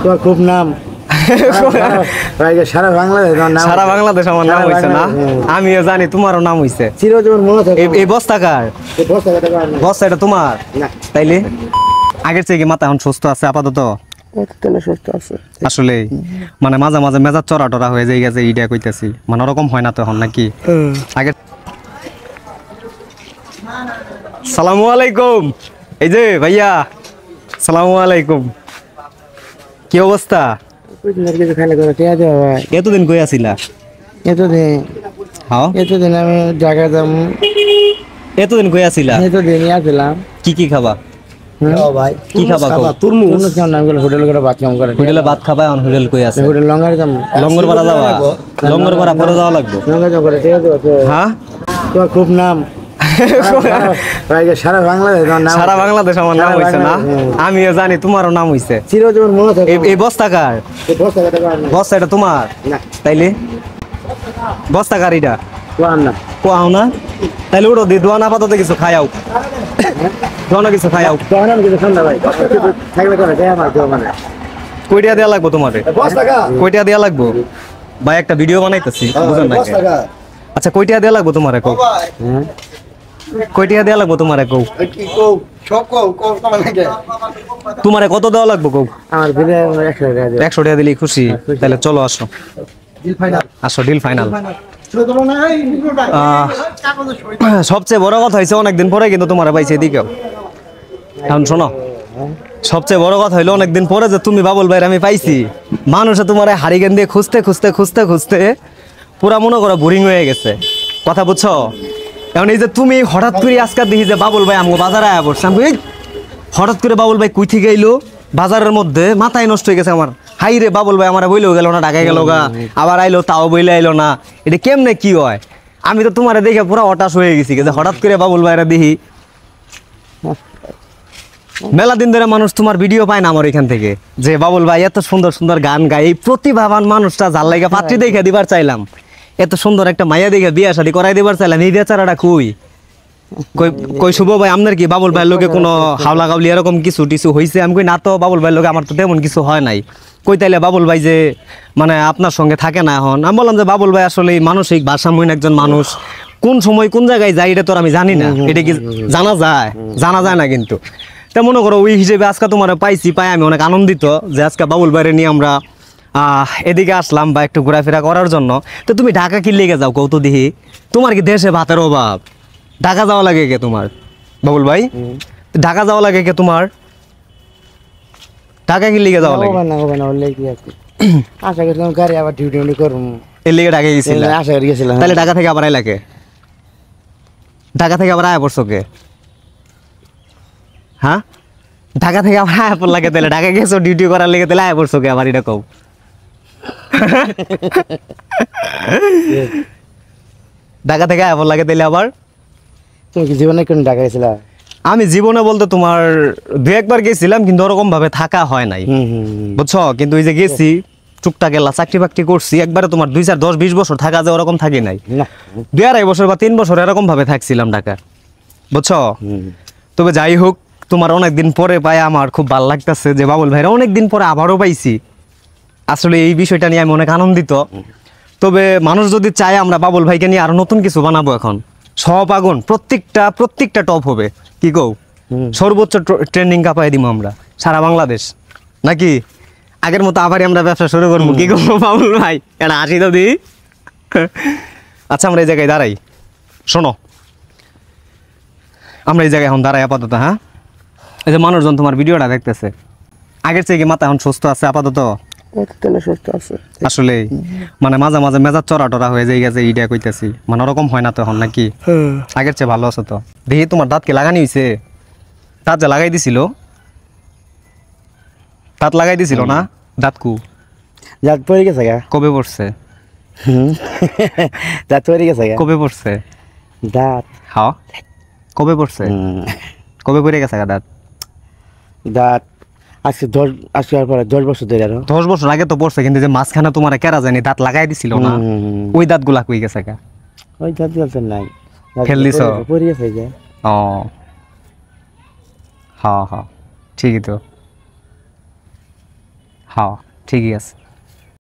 তোমার খুব নাম সারা বাংলাদেশ আমার নাম হয়েছে না? আমিও জানি তোমারও নাম হয়েছে। এই বস্তাকার বস্তা এটা তোমার? তাইলে আগের থেকে মাথা এখন সুস্থ আছে আপাতত? আসলে মানে মাঝে মাঝে মেজাজ চড়া টরা হয়ে যায় গেছে, ইটা কইতেছি মানে ওরকম হয় না তো এখন নাকি? আগে সালামু আলাইকুম। এই যে ভাইয়া সালামু আলাইকুম, কি অবস্থা? এতদিন কই আছিলা? এতদিন আমি জায়গা যাম। এতদিন কই আছিলা? এতদিন আসলাম। কি খাবা? ভাই কি খাবা? হোটেলে ভাত কাম করে। হোটেলে ভাত খাবা? এখন হোটেল কই আছে? হোটেল লঙ্গার যাম। লঙ্গরপাড়া যাবা? লঙ্গরপাড়া পরে যাওয়া লাগবে। হ্যাঁ, তোমার খুব নাম সারা বাংলাদেশ আমার নাম হয়েছে না? আমিও জানি তোমারও নাম হয়েছে। এই বস্তাকার বস্তা এটা তোমার? তাইলে বস্তাকার এটা কোয়াও না? তাইলে ওটা দিয়ে দোয়ান আপাতত কিছু খায়াও, দোয়ানো কিছু খায়াও। কয়টা দেওয়া লাগবো তোমার? কয়টা দেওয়া লাগবো ভাই? একটা ভিডিও বানাইতেছি বুঝেন না? আচ্ছা কয়টা দেওয়া লাগবো তোমার? কয়টা দেওয়া লাগবো তোমার? তোমারে কত দেওয়া লাগবো? আমার 100 টাকা দিলেই খুশি? তাহলে চলো আসো, আসো ডিল ফাইনাল। সবচেয়ে বড় কথা হয়েছে অনেকদিন পরে কিন্তু তোমার পাইছে এদিকেও। এখন শোনো, সবচেয়ে বড় কথা হইলো অনেকদিন পরে যে তুমি বাবুল ভাইয়ের আমি পাইছি। মানুষে তোমার হারিকেন দিয়ে খুঁজতে খুঁজতে খুঁজতে খুঁজতে পুরা মনে করো বোরিং হয়ে গেছে, কথা বুঝছো? এখন এই যে তুমি হঠাৎ করে আজকাল দেখি যে বাবুল ভাই আমাকে বাজারে আয়া পড়ছে, আমি হঠাৎ করে বাবুল ভাই কই থেকে এলো বাজারের মধ্যে, মাথায় নষ্ট হয়ে গেছে আমার। হাই রে বাবুল ভাই আমার বইলেও গেল না, ঢাকায় গেল গা, আবার আইলো তাও বইলে আইলো না, এটা কেমনে কি হয়? আমি তো তোমার দেখে পুরো হতাশ হয়ে গেছি যে হঠাৎ করে বাবুল ভাইরা দেখি। মেলা দিন ধরে মানুষ তোমার ভিডিও পায় না আমার এখান থেকে, যে বাবুল ভাই এত সুন্দর সুন্দর গান গায়, এই প্রতিভাবান মানুষটা যার লাগে পাত্রী দেখে দিবার চাইলাম, এত সুন্দর একটা মাইয়া দেখে বিয়া শাদী করাই দিবার চাইলাম, এই বেচারাটা কই কই শুভ ভাই আপনার কি বাবুল ভাইয়ের লোকে কোনো হাওলা গাবলি এরকম কিছু টিছু হয়েছে? আমি কই না তো বাবুল ভাইয়ের লোকে আমার তো তেমন কিছু হয় নাই। কই তাইলে বাবুল ভাই যে মানে আপনার সঙ্গে থাকে না এখন? আমি বললাম যে বাবুল ভাই আসলে মানসিক ভারসাম্যহীন একজন মানুষ, কোন সময় কোন জায়গায় যায় এটা তো আমি জানি না। এটা কি জানা যায়? জানা যায় না কিন্তু। তা মনে করো ওই হিসেবে আজকে তোমার পাইছি, পাই আমি অনেক আনন্দিত যে আজকে বাবুল ভাইয়ের নিয়ে আমরা এদিকে আসলাম বা একটু ঘোরাফেরা করার জন্য। তো তুমি ঢাকা কি লেগে যাও কত দেখি? তোমার কি দেশে ভাতের অভাব? ঢাকা যাওয়া লাগে কে তোমার বাবুল ভাই? ঢাকা যাওয়া লাগে কে তোমার? ঢাকা কি লেগে যাওয়া লাগে? আশা করছিলাম গাড়ি আবার ডিউটি করবো, এর লেগে ঢাকা গেছিল? আশা করে গেছিলাম। তাহলে ঢাকা থেকে আবার আইলা কে? ঢাকা থেকে আবার আয়া পড়ছো কে? হ্যাঁ, ঢাকা থেকে আবার আয়া পড় লাগে? তাহলে ঢাকা গেছো ডিউটি করার লেগে, তাহলে আয়া পড়ছো কে আবার? এটা কও। ঢাকা থেকে আয়া পড় লাগে তাইলে আবার? তুমি কি জীবনে কোন ঢাকা গেছিলা? আমি জীবনে বলতে তোমার 2-1 বার গেছিলাম, কিন্তু ওরকম ভাবে থাকা হয় নাই, বুঝছো? কিন্তু ওই যে গেছি টুকটাক গেলা, চাকরি বাকরি করছি, একবারে তোমার 2-4-10-20 বছর থাকা যায় ওরকম থাকি নাই। 2-2.5 বছর বা 3 বছর এরকম ভাবে থাকছিলাম ঢাকা, বুঝছো? তবে যাই হোক, তোমার অনেকদিন পরে পাই আমার খুব ভালো লাগতেছে যে বাবুল ভাইরা অনেকদিন পরে আবারও পাইছি। আসলে এই বিষয়টা নিয়ে আমি অনেক আনন্দিত। তবে মানুষ যদি চায় আমরা বাবুল ভাইকে নিয়ে আরো নতুন কিছু বানাবো, এখন সব আগুন প্রত্যেকটা টপ হবে, কি কও? সর্বোচ্চ ট্রেন্ডিং কাপাই দিব আমরা সারা বাংলাদেশ, নাকি? আগের মতো আবারই আমরা ব্যবসা শুরু করবো, কি করবো বাবুল ভাই? এটা হাসি তো দি। আচ্ছা আমরা এই জায়গায় দাঁড়াই, শোনো আমরা এই জায়গায় এখন দাঁড়াই আপাতত। হ্যাঁ, এই যে মানুষজন তোমার ভিডিওটা দেখতেছে, আগের থেকে মাথা এখন সুস্থ আছে আপাতত? আসলে মানে মাঝে মাঝে মেজাজ চড়া টরা হয়ে যায় গেছে, ইটা কইতেছি মানে ওরকম হয় না তো এখন নাকি? আগের চেয়ে ভালো আছো তো? দেখি তোমার দাঁত কি লাগানি হয়েছে? দাঁত যে লাগাই দিছিল, দাঁত লাগাই দিছিল না? দাঁত কু দাঁত পড়ে গেছে গা? কবে পড়ছে? দাঁত পড়ে গেছে গা? কবে পড়ছে দাঁত? হ্যাঁ কবে পড়ছে? কবে পড়ে গেছে গা দাঁত? দাঁত আজকে 10 বছর ধরে। 10 বছর আগে তো পড়ছে, কিন্তু যে মাঝখানে তোমার কেরা জানি দাঁত লাগাই দিছিল না, ওই দাঁত গুলা কই গেছে গা? ওই দাঁত গেছে নাই, ফেল দিছ? পড়ে গেছে যে। ও হ্যাঁ হ্যাঁ ঠিকই তো। হ্যাঁ ঠিকই আছে।